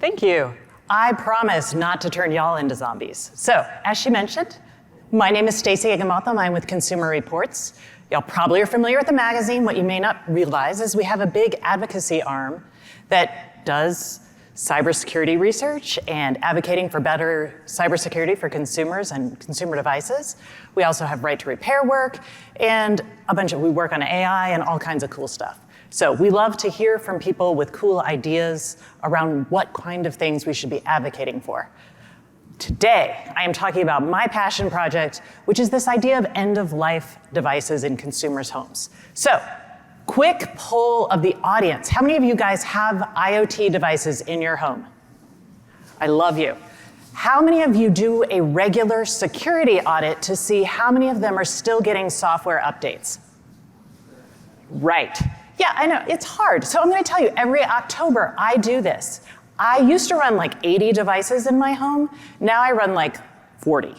Thank you. I promise not to turn y'all into zombies. So, as she mentioned, my name is Stacey Higginbotham. I'm with Consumer Reports. Y'all probably are familiar with the magazine. What you may not realize is we have a big advocacy arm that does cybersecurity research and advocating for better cybersecurity for consumers and consumer devices. We also have right to repair work and we work on AI and all kinds of cool stuff. So we love to hear from people with cool ideas around what kind of things we should be advocating for. Today, I am talking about my passion project, which is this idea of end-of-life devices in consumers' homes. So, quick poll of the audience. How many of you guys have IoT devices in your home? I love you. How many of you do a regular security audit to see how many of them are still getting software updates? Right. Yeah, I know, it's hard. So I'm gonna tell you, every October, I do this. I used to run like 80 devices in my home. Now I run like 40.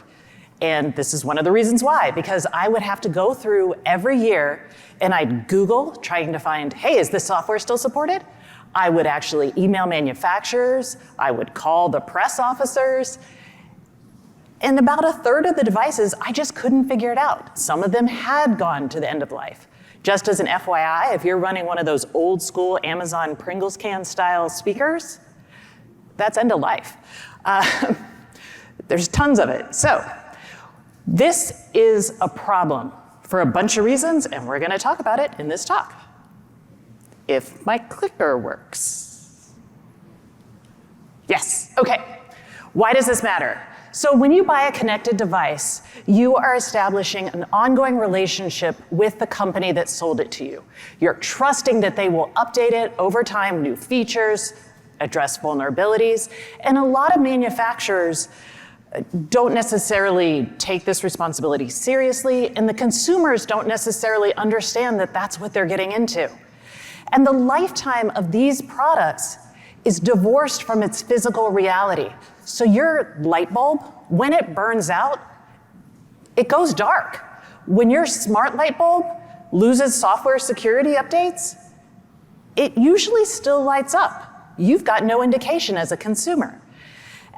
And this is one of the reasons why, because I would have to go through every year and I'd Google trying to find, hey, is this software still supported? I would actually email manufacturers. I would call the press officers. And about a third of the devices, I just couldn't figure it out. Some of them had gone to the end of life. Just as an FYI, if you're running one of those old school Amazon Pringles can style speakers, that's end of life. There's tons of it. So this is a problem for a bunch of reasons, and we're gonna talk about it in this talk. If my clicker works. Yes, okay. Why does this matter? So when you buy a connected device, you are establishing an ongoing relationship with the company that sold it to you. You're trusting that they will update it over time, new features, address vulnerabilities, and a lot of manufacturers don't necessarily take this responsibility seriously, and the consumers don't necessarily understand that that's what they're getting into. And the lifetime of these products is divorced from its physical reality. So your light bulb, when it burns out, it goes dark. When your smart light bulb loses software security updates, it usually still lights up. You've got no indication as a consumer.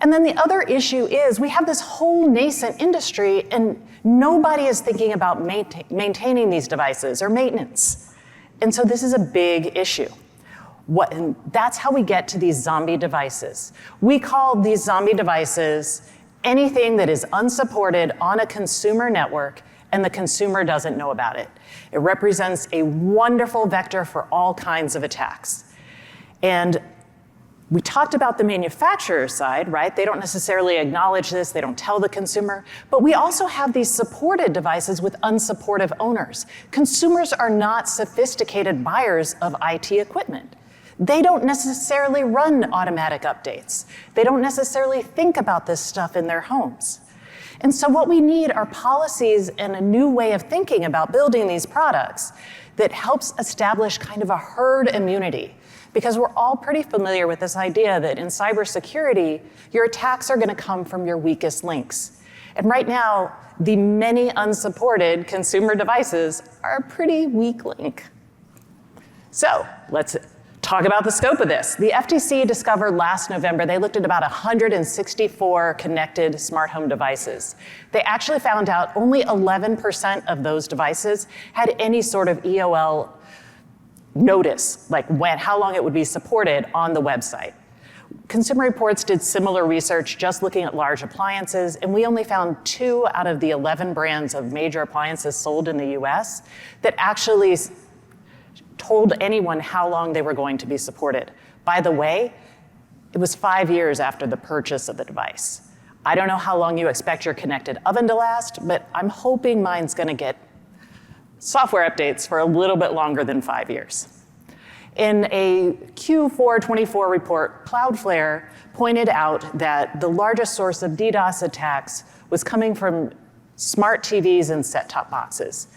And then the other issue is we have this whole nascent industry and nobody is thinking about maintaining these devices or maintenance. And so this is a big issue. And that's how we get to these zombie devices. We call these zombie devices anything that is unsupported on a consumer network and the consumer doesn't know about it. It represents a wonderful vector for all kinds of attacks. And we talked about the manufacturer side, right? They don't necessarily acknowledge this, they don't tell the consumer, but we also have these supported devices with unsupportive owners. Consumers are not sophisticated buyers of IT equipment. They don't necessarily run automatic updates. They don't necessarily think about this stuff in their homes. And so what we need are policies and a new way of thinking about building these products that helps establish kind of a herd immunity. Because we're all pretty familiar with this idea that in cybersecurity, your attacks are gonna come from your weakest links. And right now, the many unsupported consumer devices are a pretty weak link. So let's talk about the scope of this. The FTC discovered last November, they looked at about 164 connected smart home devices. They actually found out only 11% of those devices had any sort of EOL notice, like how long it would be supported on the website. Consumer Reports did similar research just looking at large appliances, and we only found 2 out of the 11 brands of major appliances sold in the US that actually told anyone how long they were going to be supported. By the way, it was 5 years after the purchase of the device. I don't know how long you expect your connected oven to last, but I'm hoping mine's gonna get software updates for a little bit longer than 5 years. In a Q4 24 report, Cloudflare pointed out that the largest source of DDoS attacks was coming from smart TVs and set-top boxes.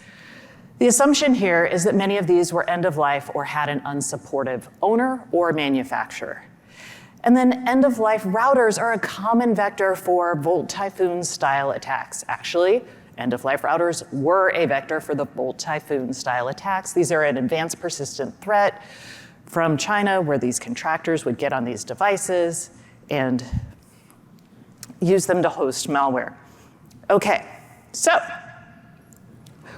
The assumption here is that many of these were end of life or had an unsupportive owner or manufacturer. And then end-of-life routers are a common vector for Volt Typhoon style attacks. Actually, end-of-life routers were a vector for the Volt Typhoon style attacks. These are an advanced persistent threat from China, where these contractors would get on these devices and use them to host malware. Okay, so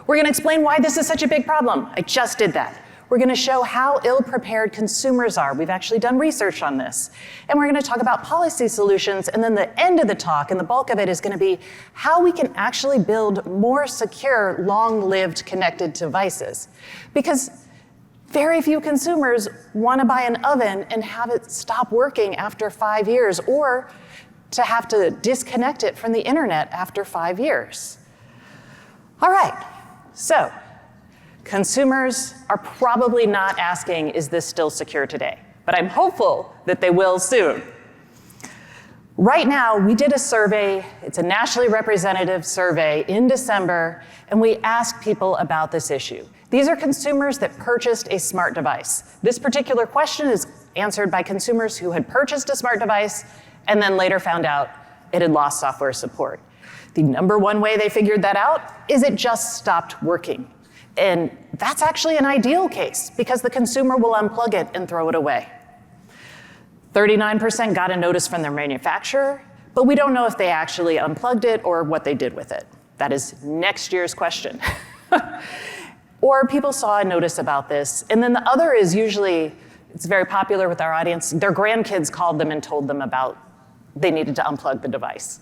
we're gonna explain why this is such a big problem. I just did that. We're gonna show how ill-prepared consumers are. We've actually done research on this. And we're gonna talk about policy solutions, and then the end of the talk, and the bulk of it, is gonna be how we can actually build more secure, long-lived connected devices. Because very few consumers wanna buy an oven and have it stop working after 5 years, or to have to disconnect it from the internet after 5 years. All right, so consumers are probably not asking, is this still secure today? But I'm hopeful that they will soon. Right now, we did a survey, it's a nationally representative survey in December, and we asked people about this issue. These are consumers that purchased a smart device. This particular question is answered by consumers who had purchased a smart device and then later found out it had lost software support. The number one way they figured that out is it just stopped working. And that's actually an ideal case because the consumer will unplug it and throw it away. 39% got a notice from their manufacturer, but we don't know if they actually unplugged it or what they did with it. That is next year's question. Or people saw a notice about this. And then the other is usually, it's very popular with our audience, their grandkids called them and told them about they needed to unplug the device.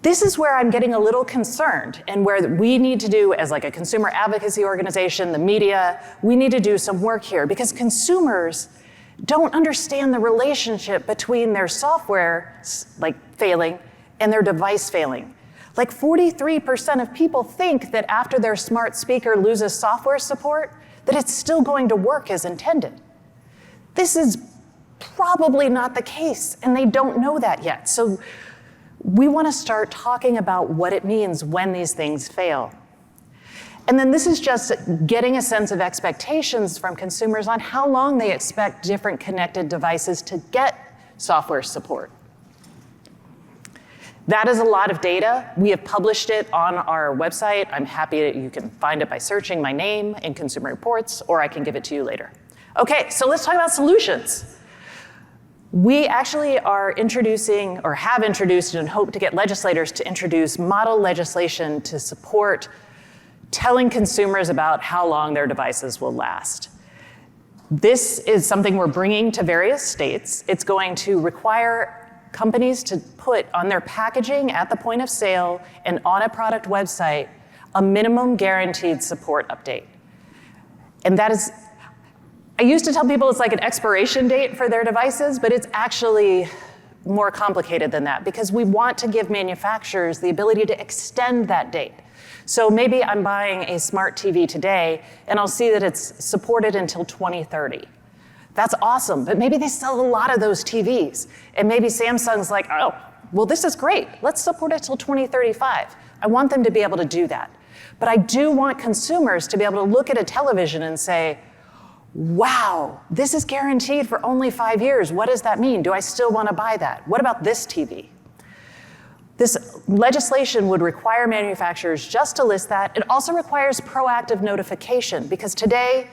This is where I'm getting a little concerned and where we need to do, as like a consumer advocacy organization, the media, we need to do some work here because consumers don't understand the relationship between their software like failing and their device failing. Like 43% of people think that after their smart speaker loses software support, that it's still going to work as intended. This is probably not the case, and they don't know that yet. So we want to start talking about what it means when these things fail. And then this is just getting a sense of expectations from consumers on how long they expect different connected devices to get software support. That is a lot of data. We have published it on our website. I'm happy that you can find it by searching my name in Consumer Reports, or I can give it to you later. Okay, so let's talk about solutions. We actually are introducing, or have introduced, and hope to get legislators to introduce model legislation to support telling consumers about how long their devices will last. This is something we're bringing to various states. It's going to require companies to put on their packaging at the point of sale and on a product website a minimum guaranteed support update. And that is, I used to tell people it's like an expiration date for their devices, but it's actually more complicated than that because we want to give manufacturers the ability to extend that date. So maybe I'm buying a smart TV today and I'll see that it's supported until 2030. That's awesome, but maybe they sell a lot of those TVs. And maybe Samsung's like, oh, well, this is great. Let's support it till 2035. I want them to be able to do that. But I do want consumers to be able to look at a television and say, wow, this is guaranteed for only 5 years. What does that mean? Do I still want to buy that? What about this TV? This legislation would require manufacturers just to list that. It also requires proactive notification because today,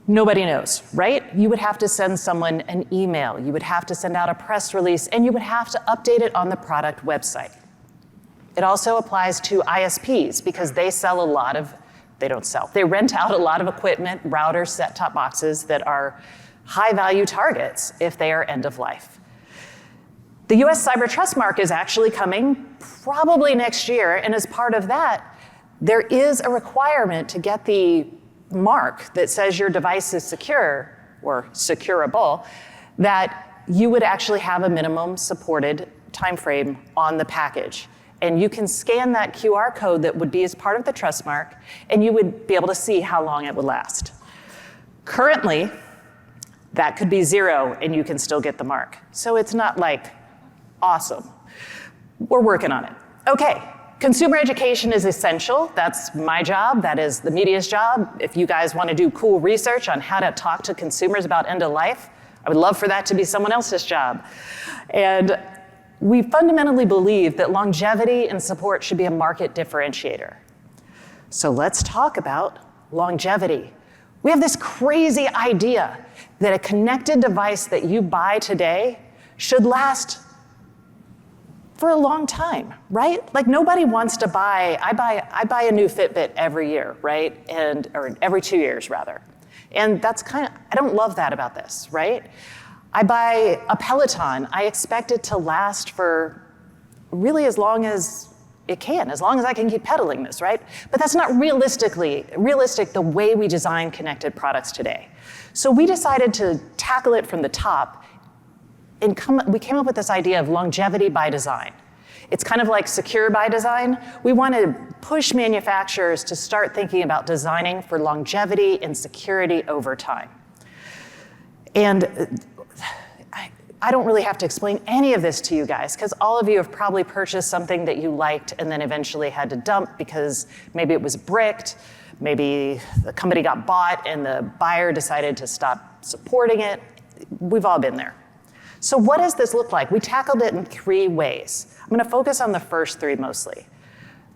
nobody knows, right? You would have to send someone an email, you would have to send out a press release, and you would have to update it on the product website. It also applies to ISPs because they sell a lot of, they don't sell, they rent out a lot of equipment, routers, set-top boxes that are high-value targets if they are end of life. The US Cyber Trust Mark is actually coming probably next year, and as part of that, there is a requirement to get the mark that says your device is secure or securable, that you would actually have a minimum supported time frame on the package. And you can scan that QR code that would be as part of the trust mark, and you would be able to see how long it would last. Currently, that could be 0 and you can still get the mark. So it's not like awesome. We're working on it. Okay. Consumer education is essential. That's my job. That is the media's job. If you guys want to do cool research on how to talk to consumers about end of life, I would love for that to be someone else's job. And we fundamentally believe that longevity and support should be a market differentiator. So let's talk about longevity. We have this crazy idea that a connected device that you buy today should last for a long time, right? Like nobody wants to buy, I buy a new Fitbit every year, right? Or every 2 years rather. And that's I don't love that about this, right? I buy a Peloton, I expect it to last for really as long as it can, as long as I can keep pedaling this, right? But that's not realistic the way we design connected products today. So we decided to tackle it from the top, and we came up with this idea of longevity by design. It's kind of like secure by design. We want to push manufacturers to start thinking about designing for longevity and security over time. And I don't really have to explain any of this to you guys, because all of you have probably purchased something that you liked and then eventually had to dump because maybe it was bricked, maybe the company got bought and the buyer decided to stop supporting it. We've all been there. So what does this look like? We tackled it in 3 ways. I'm going to focus on the first 3 mostly.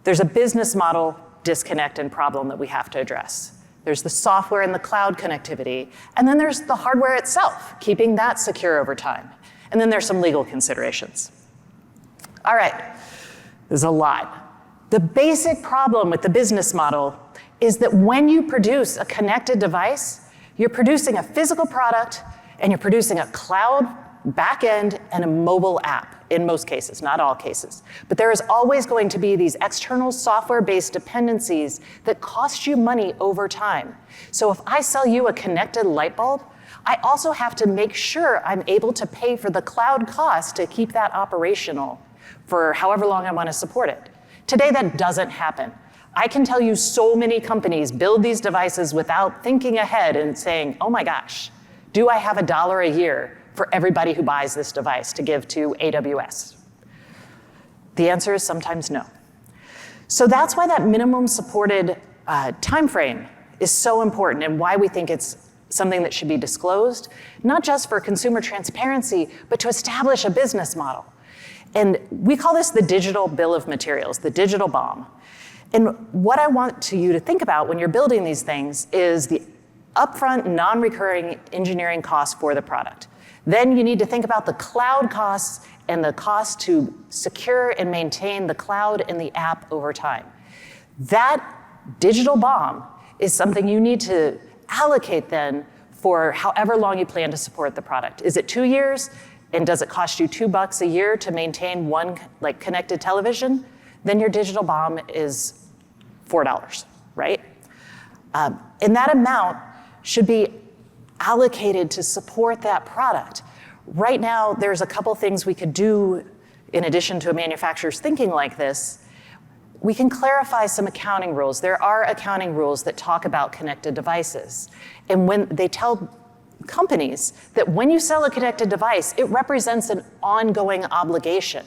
There's a business model disconnect and problem that we have to address. There's the software and the cloud connectivity, and then there's the hardware itself, keeping that secure over time. And then there's some legal considerations. All right, there's a lot. The basic problem with the business model is that when you produce a connected device, you're producing a physical product and you're producing a cloud backend and a mobile app in most cases, not all cases. But there is always going to be these external software-based dependencies that cost you money over time. So if I sell you a connected light bulb, I also have to make sure I'm able to pay for the cloud cost to keep that operational for however long I want to support it. Today, that doesn't happen. I can tell you so many companies build these devices without thinking ahead and saying, oh my gosh, do I have $1 a year for everybody who buys this device to give to AWS? The answer is sometimes no. So that's why that minimum supported time frame is so important and why we think it's something that should be disclosed, not just for consumer transparency, but to establish a business model. And we call this the digital bill of materials, the digital BOM. And what I want you to think about when you're building these things is the upfront, non-recurring engineering costs for the product. Then you need to think about the cloud costs and the cost to secure and maintain the cloud and the app over time. That digital BOM is something you need to allocate then for however long you plan to support the product. Is it 2 years? And does it cost you $2 a year to maintain one connected television? Then your digital BOM is $4, right? And that amount should be allocated to support that product. Right now, there's a couple things we could do in addition to a manufacturer's thinking like this. We can clarify some accounting rules. There are accounting rules that talk about connected devices. And when they tell companies that when you sell a connected device, it represents an ongoing obligation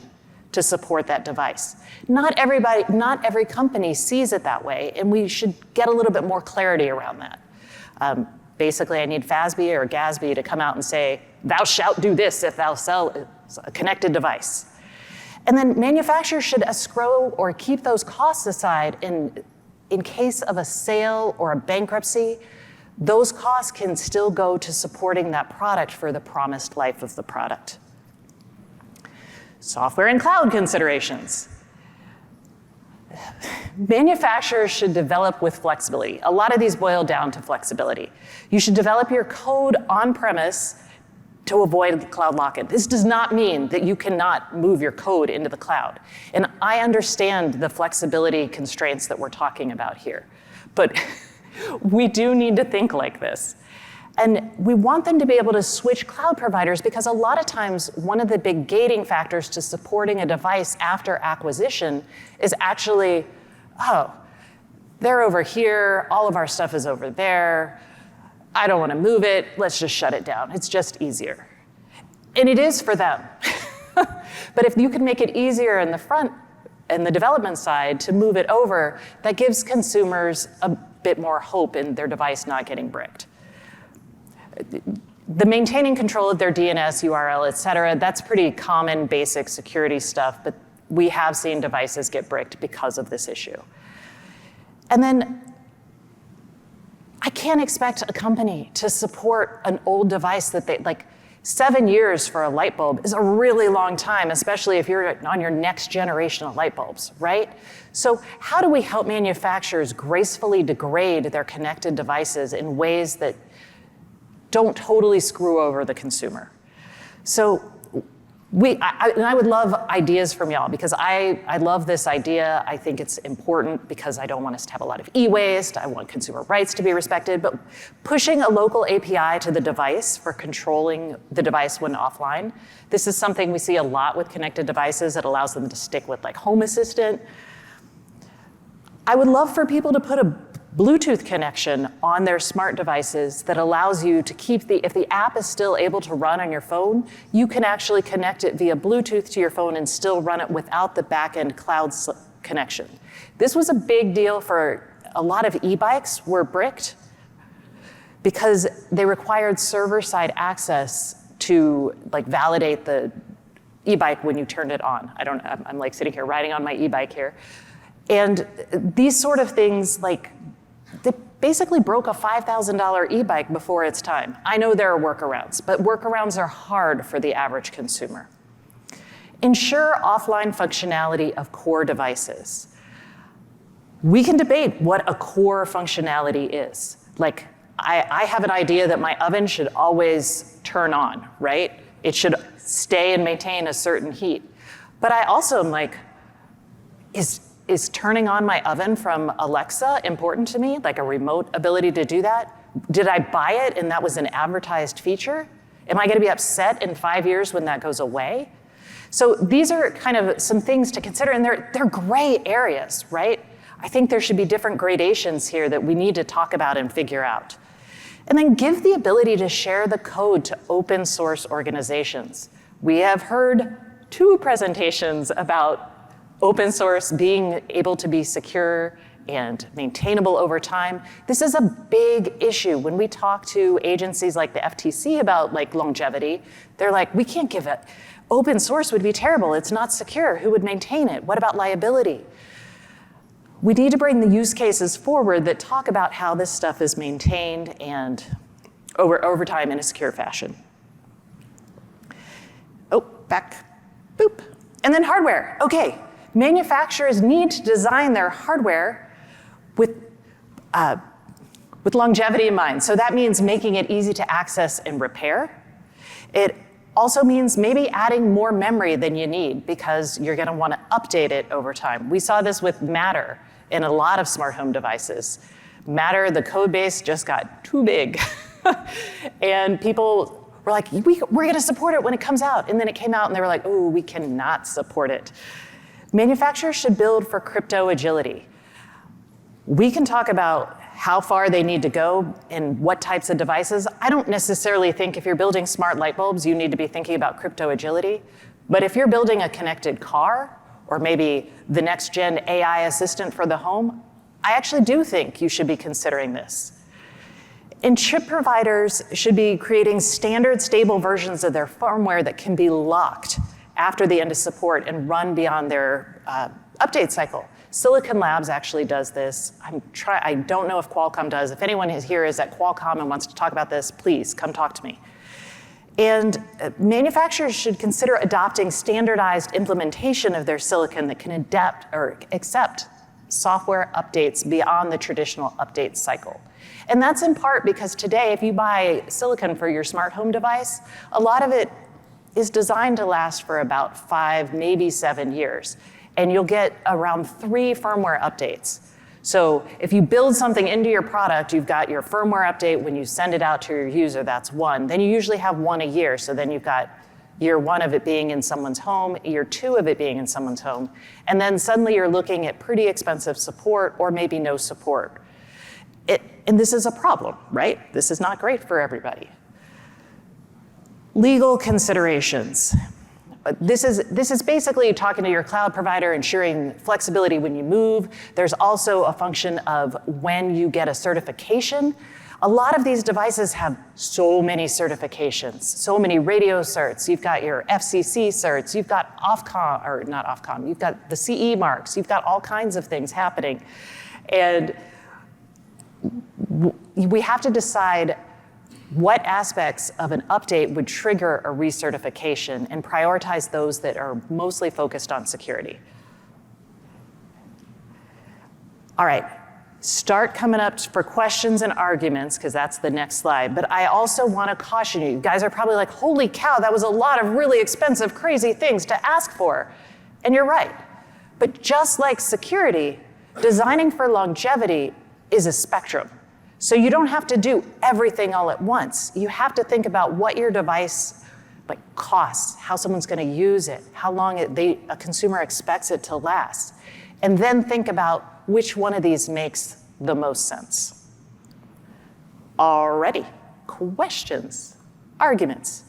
to support that device. Not every company sees it that way, and we should get a little bit more clarity around that. Basically, I need FASB or GASB to come out and say, thou shalt do this if thou sell a connected device. And then manufacturers should escrow or keep those costs aside in case of a sale or a bankruptcy. Those costs can still go to supporting that product for the promised life of the product. Software and cloud considerations. Manufacturers should develop with flexibility. A lot of these boil down to flexibility. You should develop your code on-premise to avoid cloud lock-in. This does not mean that you cannot move your code into the cloud. And I understand the flexibility constraints that we're talking about here. But we do need to think like this. And we want them to be able to switch cloud providers because a lot of times one of the big gating factors to supporting a device after acquisition is actually, oh, they're over here, all of our stuff is over there, I don't want to move it, let's just shut it down. It's just easier. And it is for them. But if you can make it easier in the front and the development side to move it over, that gives consumers a bit more hope in their device not getting bricked. The maintaining control of their DNS, URL, et cetera, that's pretty common basic security stuff, but we have seen devices get bricked because of this issue. And then I can't expect a company to support an old device that they, 7 years for a light bulb is a really long time, especially if you're on your next generation of light bulbs, right? So how do we help manufacturers gracefully degrade their connected devices in ways that don't totally screw over the consumer? So I would love ideas from y'all, because I love this idea. I think it's important because I don't want us to have a lot of e-waste. I want consumer rights to be respected. But pushing a local API to the device for controlling the device when offline, this is something we see a lot with connected devices. It allows them to stick with Home Assistant. I would love for people to put a Bluetooth connection on their smart devices that allows you to keep if the app is still able to run on your phone, you can actually connect it via Bluetooth to your phone and still run it without the back-end cloud connection. This was a big deal for a lot of e-bikes were bricked because they required server-side access to validate the e-bike when you turned it on. I'm sitting here riding on my e-bike here. And these sort of things, they basically broke a $5,000 e-bike before its time. I know there are workarounds, but workarounds are hard for the average consumer. Ensure offline functionality of core devices. We can debate what a core functionality is. I have an idea that my oven should always turn on, right? It should stay and maintain a certain heat. But I also am is turning on my oven from Alexa important to me, a remote ability to do that? Did I buy it and that was an advertised feature? Am I gonna be upset in 5 years when that goes away? So these are kind of some things to consider, and they're gray areas, right? I think there should be different gradations here that we need to talk about and figure out. And then give the ability to share the code to open source organizations. We have heard 2 presentations about open source being able to be secure and maintainable over time. This is a big issue. When we talk to agencies like the FTC about longevity, they're we can't give it. Open source would be terrible. It's not secure. Who would maintain it? What about liability? We need to bring the use cases forward that talk about how this stuff is maintained and over time in a secure fashion. Oh, back, boop. And then hardware, okay. Manufacturers need to design their hardware with longevity in mind. So that means making it easy to access and repair. It also means maybe adding more memory than you need because you're gonna wanna update it over time. We saw this with Matter in a lot of smart home devices. Matter, the code base just got too big. And people were we're gonna support it when it comes out. And then it came out and they were oh, we cannot support it. Manufacturers should build for crypto agility. We can talk about how far they need to go and what types of devices. I don't necessarily think if you're building smart light bulbs, you need to be thinking about crypto agility. But if you're building a connected car, or maybe the next gen AI assistant for the home, I actually do think you should be considering this. And chip providers should be creating standard stable versions of their firmware that can be locked after the end of support and run beyond their update cycle. Silicon Labs actually does this. I don't know if Qualcomm does. If anyone here is at Qualcomm and wants to talk about this, please come talk to me. And manufacturers should consider adopting standardized implementation of their silicon that can adapt or accept software updates beyond the traditional update cycle. And that's in part because today, if you buy silicon for your smart home device, a lot of it is designed to last for about 5, maybe 7 years. And you'll get around 3 firmware updates. So if you build something into your product, you've got your firmware update when you send it out to your user, that's 1. Then you usually have 1 a year. So then you've got year 1 of it being in someone's home, year 2 of it being in someone's home. And then suddenly you're looking at pretty expensive support or maybe no support. And this is a problem, right? This is not great for everybody. Legal considerations. This is basically talking to your cloud provider, ensuring flexibility when you move. There's also a function of when you get a certification. A lot of these devices have so many certifications, so many radio certs. You've got your FCC certs, you've got Ofcom, or not Ofcom, you've got the CE marks, you've got all kinds of things happening. And we have to decide what aspects of an update would trigger a recertification and prioritize those that are mostly focused on security. All right, start coming up for questions and arguments, because that's the next slide. But I also want to caution you. You guys are probably like, holy cow, that was a lot of really expensive, crazy things to ask for. And you're right. But just like security, designing for longevity is a spectrum. So you don't have to do everything all at once. You have to think about what your device costs, how someone's going to use it, how long a consumer expects it to last. And then think about which one of these makes the most sense. Alrighty, questions, arguments.